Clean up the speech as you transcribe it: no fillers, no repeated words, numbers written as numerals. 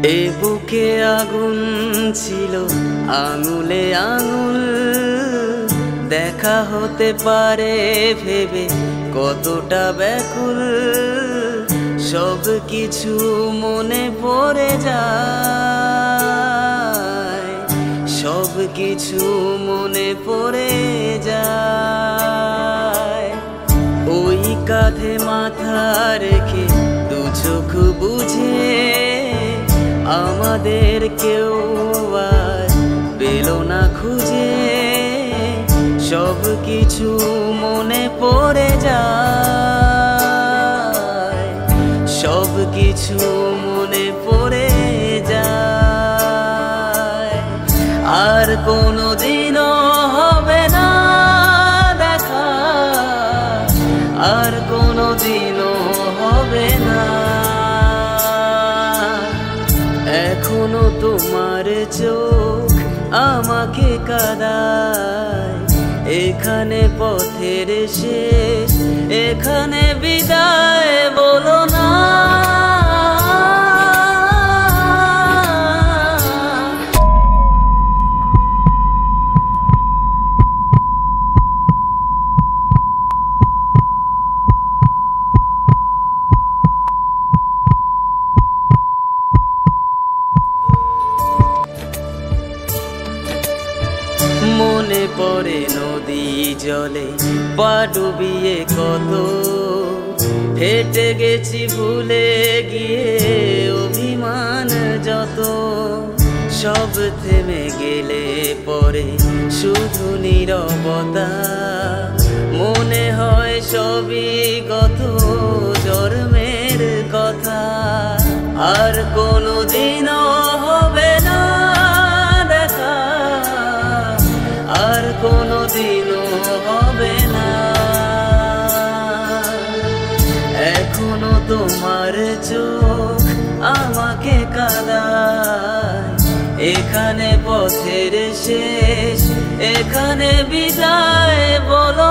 এ বুকে আগুন ছিল আঙুলে আঙুল, দেখা হতে পারে ভেবে কতটা ব্যাকুল। সব কিছু মনে পড়ে যায়, সব কিছু মনে পড়ে যায়। ওই কাঁধে মাথা রেখে দু চোখ বুঝে আমাদের কেউ আর পেল না খুঁজে। সব কিছু মনে পড়ে যায়, সব কিছু মনে পড়ে যায়। আর কোনোদিনও হবে না দেখা, আর কোনোদিনও হবে না। এখনো তোমার চোখ আমাকে কাঁদায়, এখানে পথের শেষ, এখানে বিদায় বলো না। মনে পড়ে নদী জলে পা ডুবিয়ে কত, হেঁটে গেছি ভুলে গিয়ে অভিমান যত। সব থেমে গেলে পরে শুধু নীরবতা, মনে হয় সবই গত জন্মের কথা। আর কোনোদিনও হবে না দেখা, আর কোনোদিনও হবে না। এখনো তোমার চোখ আমাকে কাঁদায়, এখানে পথের শেষ, এখানে বিদায় বলো